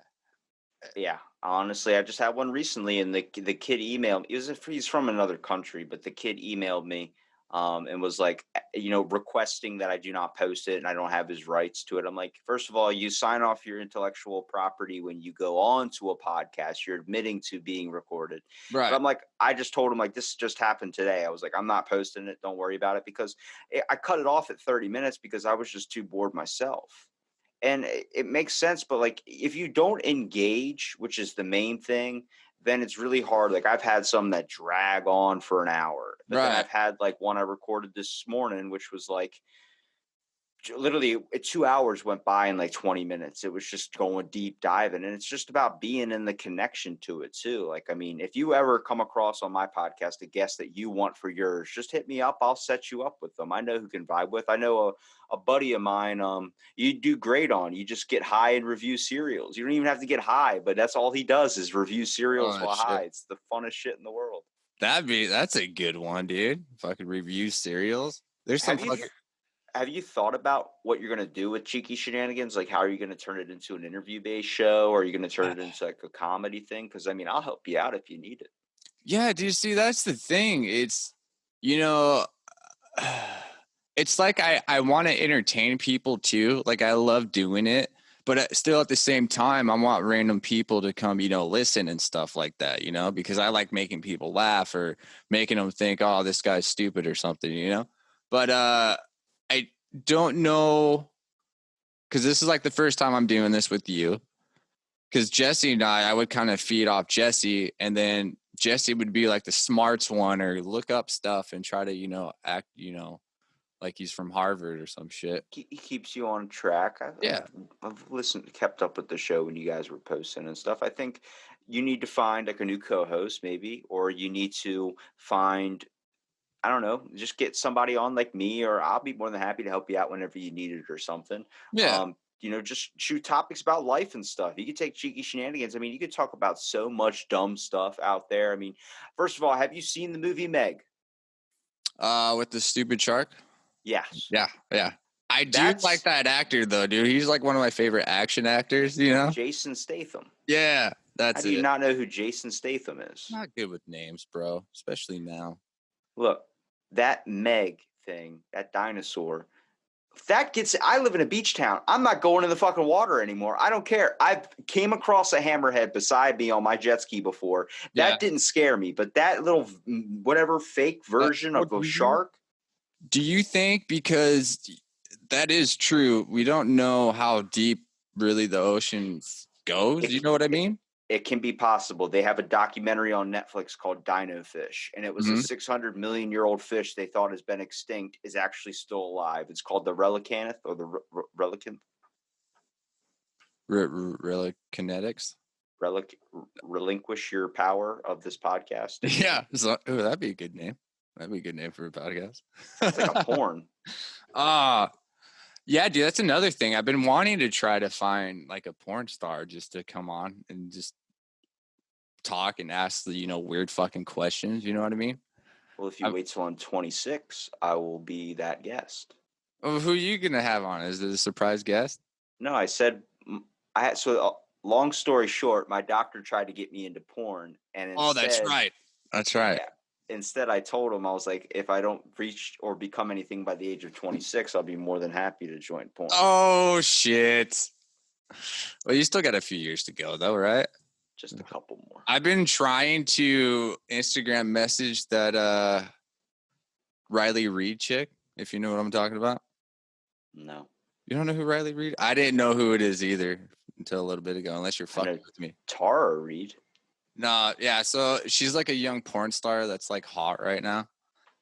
Yeah, honestly, I just had one recently, and the kid emailed. He's from another country, but the kid emailed me, and was like, requesting that I do not post it, and I don't have his rights to it. I'm like, first of all, you sign off your intellectual property when you go on to a podcast. You're admitting to being recorded. But Right. I'm like, I just told him like this just happened today. I was like, I'm not posting it. Don't worry about it because I cut it off at 30 minutes because I was just too bored myself. And it makes sense, but like if you don't engage, which is the main thing, then it's really hard. Like I've had some that drag on for an hour, but then Right. I've had like one I recorded this morning, which was like literally 2 hours went by in like 20 minutes. It was just going deep diving, and it's just about being in the connection to it too. Like, I mean, if you ever come across on my podcast a guest that you want for yours, just hit me up. I'll set you up with them. I know who can vibe with. I know a buddy of mine, you do great on. You just get high and review cereals. You don't even have to get high, but that's all he does is review cereals Oh while high. shit. It's the funnest shit in the world. That's a good one, dude. If I could review cereals. There's some Have you fucking Have you thought about what you're gonna do with Cheeky Shenanigans? Like, how are you gonna turn it into an interview-based show? Or are you gonna turn it into, like, a comedy thing? Because I mean, I'll help you out if you need it. Yeah, dude, see, that's the thing. You know, it's like I want to entertain people too. Like I love doing it, but still at the same time, I want random people to come, listen and stuff like that, because I like making people laugh or making them think, oh, this guy's stupid or something. But I don't know, because this is like the first time I'm doing this with you. Because Jesse and I would kind of feed off Jesse, and then Jesse would be like the smarts one or look up stuff and try to, act, like he's from Harvard or some shit. He keeps you on track. Yeah. I've listened, kept up with the show when you guys were posting and stuff. I think you need to find like a new co-host, maybe, or you need to find, I don't know, just get somebody on like me, or I'll be more than happy to help you out whenever you need it or something. Yeah. Just shoot topics about life and stuff. You could take Cheeky Shenanigans. I mean, you could talk about so much dumb stuff out there. I mean, first of all, have you seen the movie Meg? With the stupid shark. Yes. Yeah. Yeah. I do like That's that actor though, dude. He's like one of my favorite action actors, Jason Statham. Yeah, How that's do you it. not know who Jason Statham is? Not good with names, bro, especially now. Look, that Meg thing, that dinosaur, I live in a beach town. I'm not going in the fucking water anymore. I don't care. I came across a hammerhead beside me on my jet ski before. Yeah. That didn't scare me, but that little whatever fake version of a shark. Do you think, because that is true, we don't know how deep really the ocean goes? It, You know what I mean? it can be possible. They have a documentary on Netflix called Dino Fish, and it was a Mhm. 600 million year old fish they thought has been extinct is actually still alive. It's called the relicanth or the relicanth. Kinetics. Relinquish your power of this podcast. Yeah. So, that'd be a good name. That'd be a good name for a podcast. It's like a porn. Yeah, dude, that's another thing. I've been wanting to try to find like a porn star just to come on and just talk and ask the, weird fucking questions. You know what I mean? Well, if you wait till I'm 26, I will be that guest. Who are you going to have on? Is it a surprise guest? No, I said I had. So long story short, my doctor tried to get me into porn, and instead, that's right. That's right. Yeah, instead, I told him I was like, if I don't reach or become anything by the age of 26, I'll be more than happy to join porn. Oh shit! Well, you still got a few years to go, though, right? Just a couple more. I've been trying to Instagram message that Riley Reid chick, if you know what I'm talking about. No. You don't know who Riley Reid? I didn't know who it is either until a little bit ago, unless you're fucking with me. Tara Reid. No, yeah. So she's like a young porn star that's like hot right now.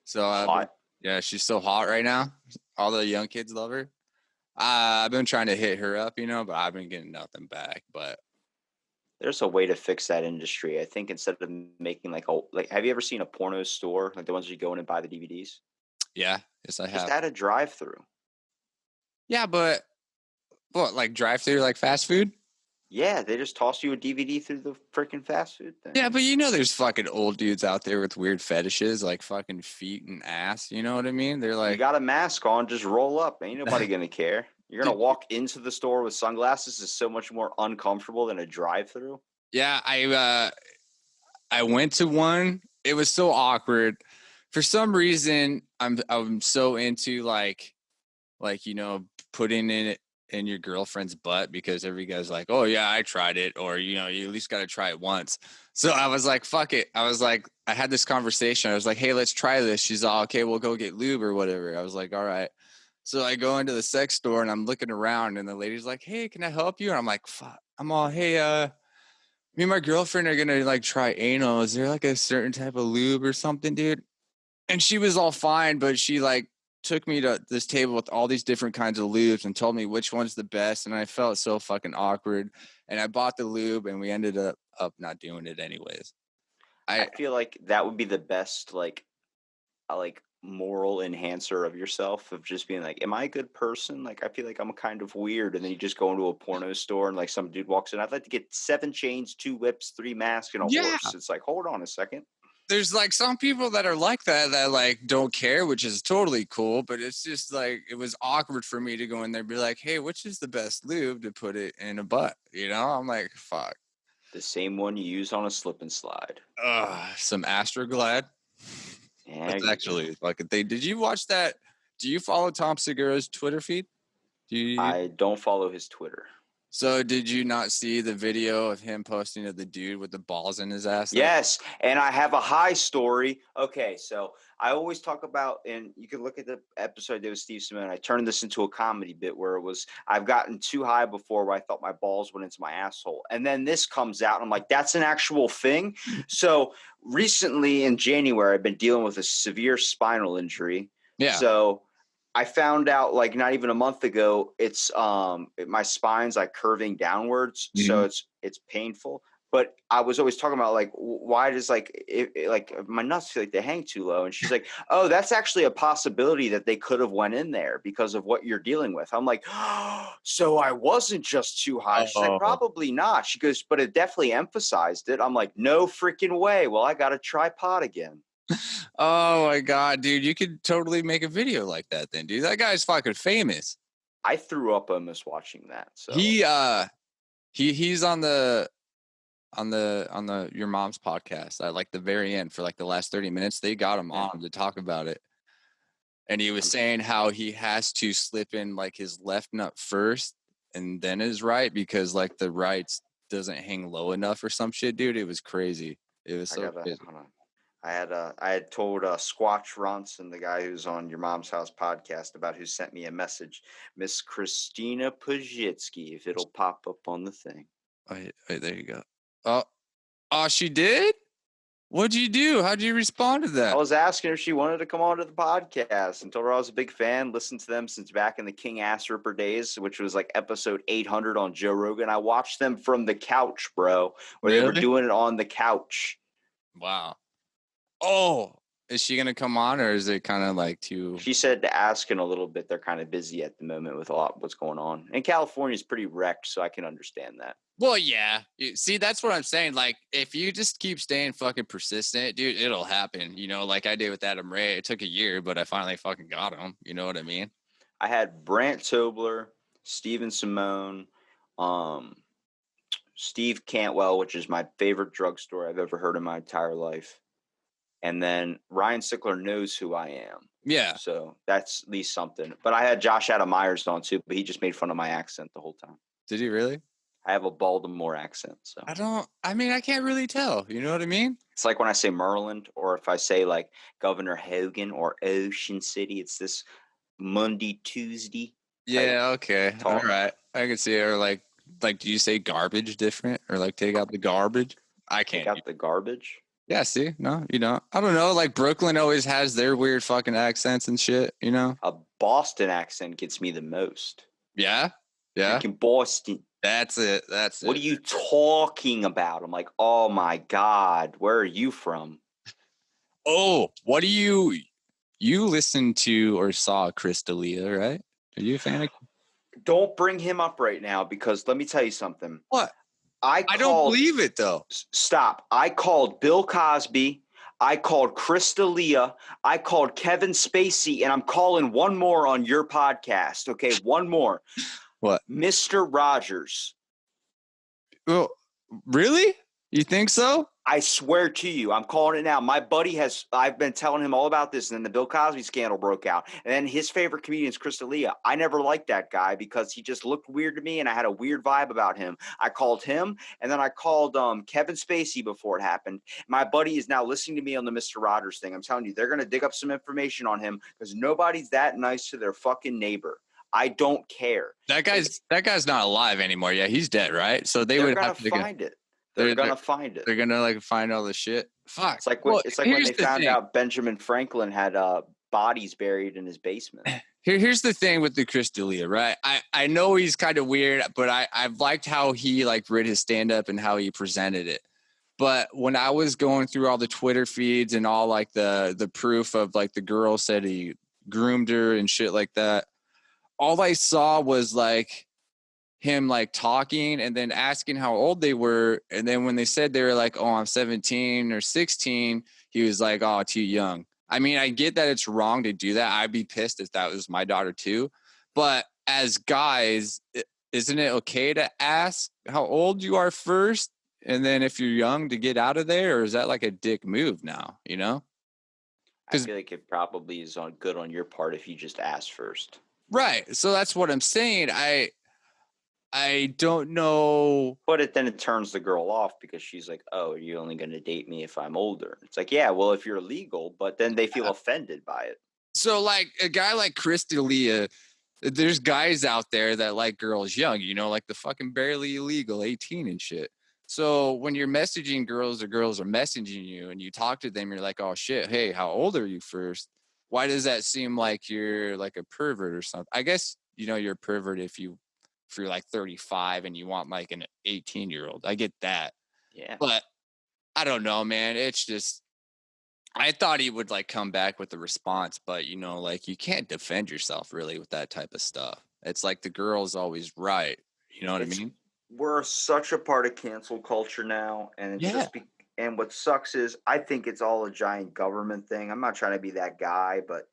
So hot. Yeah, she's so hot right now. All the young kids love her. I've been trying to hit her up, but I've been getting nothing back. But there's a way to fix that industry. I think instead of making have you ever seen a porno store, like the ones you go in and buy the DVDs? Yeah, yes, I have. Just add a drive-through. Yeah, but What, like drive-through, like fast food? Yeah, they just toss you a DVD through the freaking fast food thing. Yeah, but you know there's fucking old dudes out there with weird fetishes like fucking feet and ass. You know what I mean? They're You like, got a mask on, just roll up. Ain't nobody gonna care. You're gonna dude, walk into the store with sunglasses is so much more uncomfortable than a drive-through. yeah, I went to one. It was so awkward. For some reason, I'm so into like you know putting it in your girlfriend's butt because every guy's like, oh yeah, I tried it, or you know you at least got to try it once. So I was like, fuck it. I was like, I had this conversation. I was like, hey, let's try this. She's all okay. We'll go get lube or whatever. I was like, all right. So I go into the sex store and I'm looking around and the lady's like, hey, can I help you? And I'm like, fuck. I'm all, hey, me and my girlfriend are gonna like try anal. Is there like a certain type of lube or something, dude? And she was all fine, but she like took me to this table with all these different kinds of lubes and told me which one's the best. And I felt so fucking awkward. And I bought the lube and we ended up not doing it anyways. I feel like that would be the best like moral enhancer of yourself, of just being like, am I a good person? Like, I feel like I'm kind of weird. And then you just go into a porno store and like some dude walks in, I'd like to get 7 chains, 2 whips, 3 masks, and a Yeah. horse. It's like, hold on a second. There's like some people that are like that like don't care, which is totally cool. But it's just like, it was awkward for me to go in there and be like, hey, which is the best lube to put it in a butt? You know, I'm like, fuck. The same one you use on a slip and slide. Some Astroglide. Yeah, That's actually like a thing. Did you watch that? Do you follow Tom Segura's Twitter feed? I don't follow his Twitter. So did you not see the video of him posting of the dude with the balls in his ass? Yes, and I have a high story. Okay, so I always talk about, and you can look at the episode I did with Steve Simone. I turned this into a comedy bit where it was, I've gotten too high before where I thought my balls went into my asshole. And then this comes out, and I'm like, that's an actual thing. So recently in January, I've been dealing with a severe spinal injury. Yeah. So I found out like not even a month ago, it's my spine's like curving downwards. So it's painful. But I was always talking about like, why does like my nuts feel like they hang too low? And she's like, oh, that's actually a possibility that they could have went in there because of what you're dealing with. I'm like, oh, so I wasn't just too high. She's like, probably not. She goes, but it definitely emphasized it. I'm like, no freaking way. Well, I got a tripod again. Oh my God, dude, you could totally make a video like that then, dude. That guy's fucking famous. I threw up almost watching that. So he's on the your mom's podcast at like the very end for like the last 30 minutes. They got him on to talk about it. And he was saying how he has to slip in like his left nut first and then his right because like the right doesn't hang low enough or some shit, dude. It was crazy. It was so crazy. Hold on. I had told Squatch Ronson, the guy who's on Your Mom's House podcast, about who sent me a message, Miss Christina Pajitsky, if it'll pop up on the thing. Wait, there you go. Oh, she did? What'd you do? How'd you respond to that? I was asking her if she wanted to come on to the podcast and told her I was a big fan, listened to them since back in the King Ass Ripper days, which was like episode 800 on Joe Rogan. I watched them from the couch, bro, where they were doing it on the couch. Wow. Oh, is she going to come on or is it kind of like too? She said to ask in a little bit. They're kind of busy at the moment with a lot of what's going on. And California's pretty wrecked, so I can understand that. Well, yeah. See, that's what I'm saying. Like, if you just keep staying fucking persistent, dude, it'll happen. You know, like I did with Adam Ray. It took a year, but I finally fucking got him. You know what I mean? I had Brant Tobler, Steven Simone, Steve Cantwell, which is my favorite drugstore I've ever heard in my entire life. And then Ryan Sickler knows who I am. Yeah. So that's at least something. But I had Josh Adam Myers on too, but he just made fun of my accent the whole time. Did he really? I have a Baltimore accent. So I can't really tell. You know what I mean? It's like when I say Maryland, or if I say like Governor Hogan or Ocean City, it's this Monday, Tuesday. Yeah, okay. All right. I can see it. Or like do you say garbage different? Or like take out the garbage? I can't. Take out the garbage? Yeah, see? No, you don't. I don't know. Like Brooklyn always has their weird fucking accents and shit, you know? A Boston accent gets me the most. Yeah? Yeah. Freaking Boston. That's it. What are you talking about? I'm like, oh my God, where are you from? Oh, what do you listen to or saw Chris D'Elia, right? Are you a fan of? Don't bring him up right now because let me tell you something. What? I don't believe it though. Stop. I called Bill Cosby. I called Chris D'Elia. I called Kevin Spacey, and I'm calling one more on your podcast. Okay, one more. What? Mr. Rogers. Well, really? You think so? I swear to you, I'm calling it now. My buddy I've been telling him all about this, and then the Bill Cosby scandal broke out. And then his favorite comedian is Chris D'Elia. I never liked that guy because he just looked weird to me, and I had a weird vibe about him. I called him, and then I called Kevin Spacey before it happened. My buddy is now listening to me on the Mr. Rogers thing. I'm telling you, they're going to dig up some information on him because nobody's that nice to their fucking neighbor. I don't care. That guy's not alive anymore. Yeah, he's dead, right? So they're would have to find it. They're gonna find it. They're gonna like find all the shit. Fuck. It's like when they found out Benjamin Franklin had bodies buried in his basement. Here's the thing with the Chris D'Elia, right? I know he's kind of weird, but I've liked how he like read his stand up and how he presented it. But when I was going through all the Twitter feeds and all like the proof of like the girl said he groomed her and shit like that, all I saw was like him like talking and then asking how old they were. And then when they said they were like, oh, I'm 17 or 16, he was like, oh, too young. I mean, I get that it's wrong to do that. I'd be pissed if that was my daughter too. But as guys, isn't it okay to ask how old you are first? And then if you're young to get out of there, or is that like a dick move now, you know? I feel like it probably is good on your part if you just ask first. Right. So that's what I'm saying. I don't know. But then it turns the girl off because she's like, oh, are you only going to date me if I'm older? It's like, yeah, well, if you're legal, but then they feel offended by it. So like a guy like Chris D'Elia, there's guys out there that like girls young, you know, like the fucking barely illegal 18 and shit. So when you're messaging girls or girls are messaging you and you talk to them, you're like, oh shit, hey, how old are you first? Why does that seem like you're like a pervert or something? I guess, you know, you're a pervert if you're like 35 and you want like an 18-year-old. I get that. Yeah. But I don't know, man. It's just, I thought he would like come back with a response, but you know, like you can't defend yourself really with that type of stuff. It's like the girl's always right. You know what I mean? We're such a part of cancel culture now. And and what sucks is I think it's all a giant government thing. I'm not trying to be that guy, but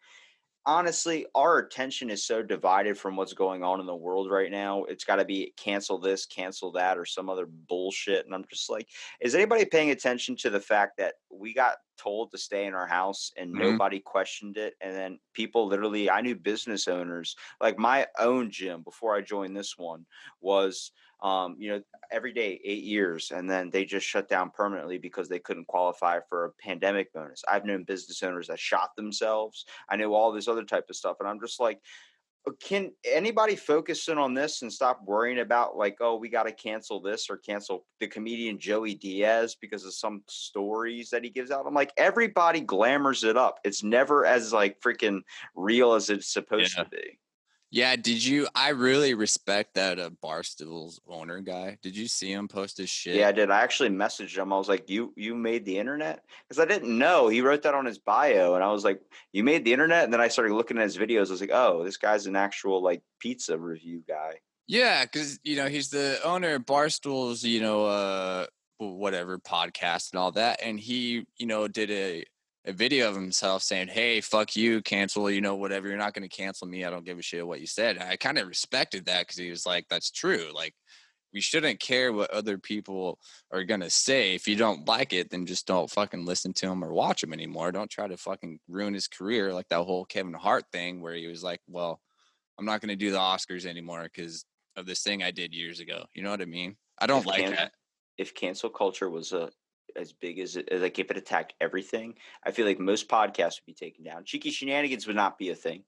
honestly, our attention is so divided from what's going on in the world right now. It's got to be cancel this, cancel that, or some other bullshit. And I'm just like, is anybody paying attention to the fact that we got told to stay in our house and nobody questioned it? And then people literally, I knew business owners, like my own gym before I joined this one was, every day 8 years, and then they just shut down permanently because they couldn't qualify for a pandemic bonus. I've known business owners that shot themselves. I know all this other type of stuff, and I'm just like, can anybody focus in on this and stop worrying about like, oh, we got to cancel this or cancel the comedian Joey Diaz because of some stories that he gives out? I'm like, everybody glamours it up. It's never as like freaking real as it's supposed to be. Yeah, I really respect that Barstool's owner guy. Did you see him post his shit? Yeah, I did. I actually messaged him. I was like, you made the internet? Because I didn't know. He wrote that on his bio. And I was like, you made the internet? And then I started looking at his videos. I was like, oh, this guy's an actual like pizza review guy. Yeah, because, you know, he's the owner of Barstool's, you know, whatever podcast and all that. And he, you know, did a video of himself saying, hey, fuck you, cancel, you know, whatever. You're not going to cancel me. I don't give a shit what you said. I kind of respected that because he was like, that's true. Like, we shouldn't care what other people are going to say. If you don't like it, then just don't fucking listen to him or watch him anymore. Don't try to fucking ruin his career like that whole Kevin Hart thing where he was like, well, I'm not going to do the Oscars anymore because of this thing I did years ago. You know what I mean? I don't like that. If cancel culture was as big as it, like if it attacked everything, I feel like most podcasts would be taken down. Cheeky Shenanigans would not be a thing.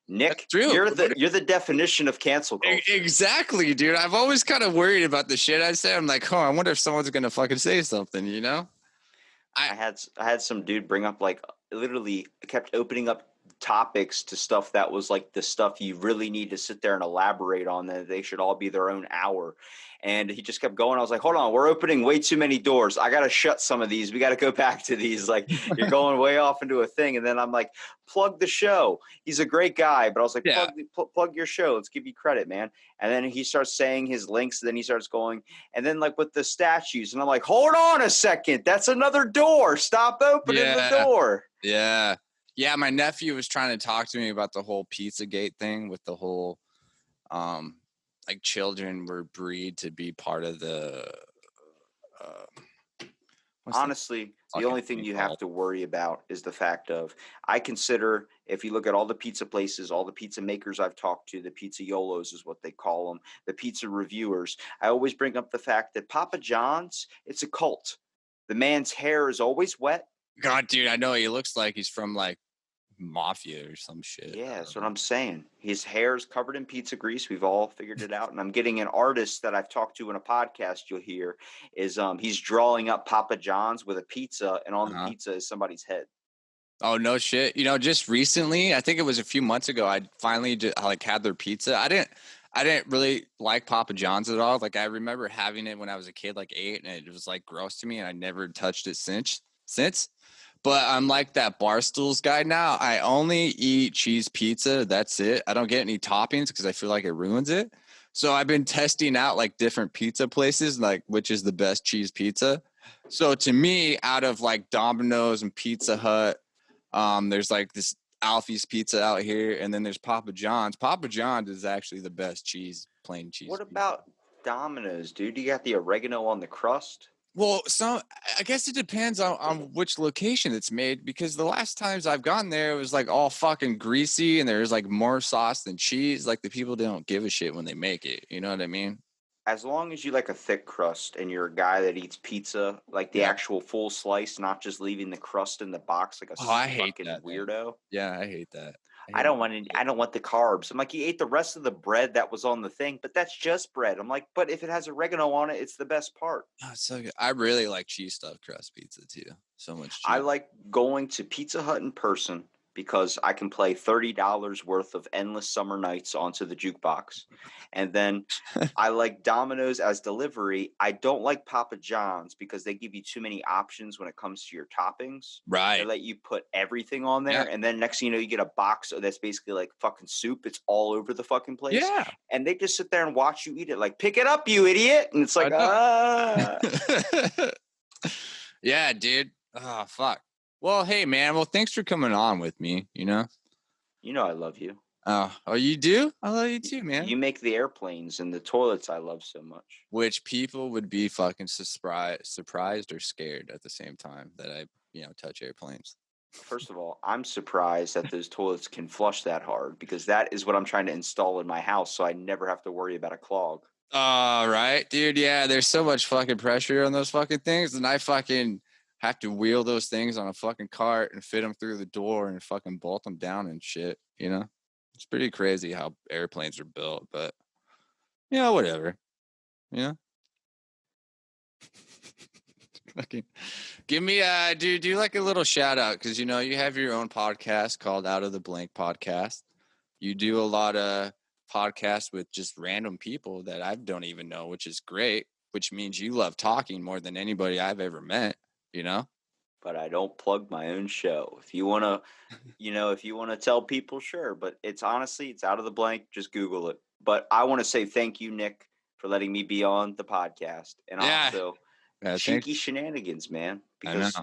Nick, you're the definition of cancel culture. Exactly, dude. I've always kind of worried about the shit I say. I'm like, I wonder if someone's gonna fucking say something, you know? I had some dude bring up like literally kept opening up topics to stuff that was like the stuff you really need to sit there and elaborate on, that they should all be their own hour. And he just kept going. I was like, hold on, we're opening way too many doors. I got to shut some of these. We got to go back to these. Like, you're going way off into a thing. And then I'm like, plug the show. He's a great guy. But I was like, plug your show. Let's give you credit, man. And then he starts saying his links. And then he starts going. And then like with the statues. And I'm like, hold on a second. That's another door. Stop opening the door. Yeah. Yeah. My nephew was trying to talk to me about the whole Pizzagate thing with the whole, like children were bred to be part of the. Honestly, the only thing you have to worry about is the fact of, I consider, if you look at all the pizza places, all the pizza makers I've talked to, the pizza yolos is what they call them, the pizza reviewers, I always bring up the fact that Papa John's, it's a cult. The man's hair is always wet. God, dude, I know he looks like he's from like mafia or some shit. Yeah, that's what I'm saying. His hair is covered in pizza grease. We've all figured it out. And I'm getting an artist that I've talked to in a podcast you'll hear is he's drawing up Papa John's with a pizza, and on the pizza is somebody's head. Oh, no shit. You know, just recently, I think it was a few months ago, I finally like had their pizza. I didn't really like Papa John's at all. Like, I remember having it when I was a kid, like 8, and it was like gross to me, and I never touched it since. But I'm like that Barstools guy now. I only eat cheese pizza. That's it. I don't get any toppings because I feel like it ruins it. So I've been testing out like different pizza places, like which is the best cheese pizza. So to me, out of like Domino's and Pizza Hut, there's like this Alfie's Pizza out here, and then there's Papa John's. Papa John's is actually the best plain cheese. What about Domino's, dude? You got the oregano on the crust? Well, I guess it depends on which location it's made, because the last times I've gone there, it was like all fucking greasy and there's like more sauce than cheese. Like the people don't give a shit when they make it. You know what I mean? As long as you like a thick crust and you're a guy that eats pizza, like the actual full slice, not just leaving the crust in the box like a fucking weirdo. Man. Yeah, I hate that. I don't want the carbs. I'm like, you ate the rest of the bread that was on the thing, but that's just bread. I'm like, but if it has oregano on it, it's the best part. Oh, it's so good. I really like cheese stuffed crust pizza too. So much cheese. I like going to Pizza Hut in person because I can play $30 worth of Endless Summer Nights onto the jukebox. And then I like Domino's as delivery. I don't like Papa John's because they give you too many options when it comes to your toppings. Right. They let you put everything on there. Yeah. And then next thing you know, you get a box that's basically like fucking soup. It's all over the fucking place. Yeah. And they just sit there and watch you eat it. Like, pick it up, you idiot. And it's like, Yeah, dude. Oh, fuck. Well, hey, man. Well, thanks for coming on with me, you know? You know I love you. Oh, you do? I love you too, man. You make the airplanes and the toilets I love so much. Which people would be fucking surprised or scared at the same time that I, touch airplanes. First of all, I'm surprised that those toilets can flush that hard, because that is what I'm trying to install in my house so I never have to worry about a clog. All right, dude. Yeah, there's so much fucking pressure on those fucking things, and I fucking have to wheel those things on a fucking cart and fit them through the door and fucking bolt them down and shit, you know? It's pretty crazy how airplanes are built, but, whatever. Fucking give me, do like a little shout out, because, you have your own podcast called Out of the Blank Podcast. You do a lot of podcasts with just random people that I don't even know, which is great, which means you love talking more than anybody I've ever met. But I don't plug my own show. If you want to, tell people, sure. But it's honestly, it's Out of the Blank. Just Google it. But I want to say thank you, Nick, for letting me be on the podcast. And also, cheeky shenanigans, man. Because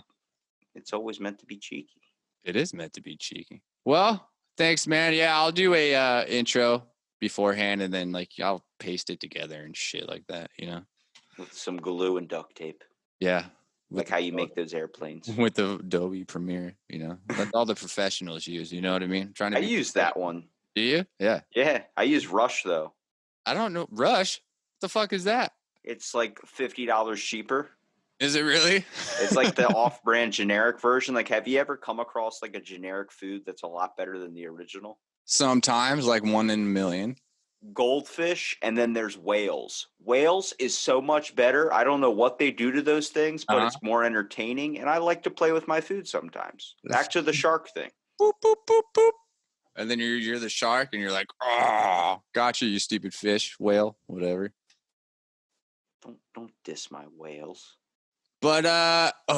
it's always meant to be cheeky. It is meant to be cheeky. Well, thanks, man. Yeah, I'll do a intro beforehand, and then I'll paste it together and shit like that, with some glue and duct tape. Yeah. Like how you make those airplanes. With the Adobe Premiere, like all the professionals use, you know what I mean? I use that one. Do you? Yeah. Yeah. I use Rush, though. I don't know. Rush? What the fuck is that? It's like $50 cheaper. Is it really? It's like the off-brand generic version. Like, have you ever come across like a generic food that's a lot better than the original? Sometimes, like 1 in a million. Goldfish, and then there's whales. Whales is so much better. I don't know what they do to those things, but it's more entertaining, and I like to play with my food sometimes. Back to the shark thing. Boop, boop, boop, boop. And then you're the shark, and you're like, oh, gotcha, you stupid fish, whale, whatever. Don't diss my whales. But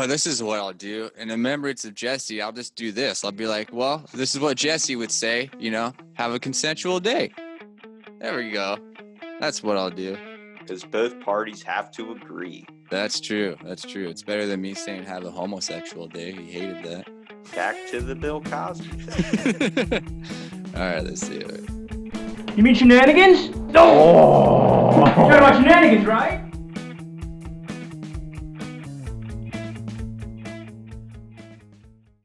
this is what I'll do. In remembrance of Jesse, I'll just do this. I'll be like, well, this is what Jesse would say, have a consensual day. There we go. That's what I'll do. Because both parties have to agree. That's true. It's better than me saying have a homosexual day. He hated that. Back to the Bill Cosby thing. All right, let's see it. You mean Shenanigans? No! You're talking about Shenanigans, right?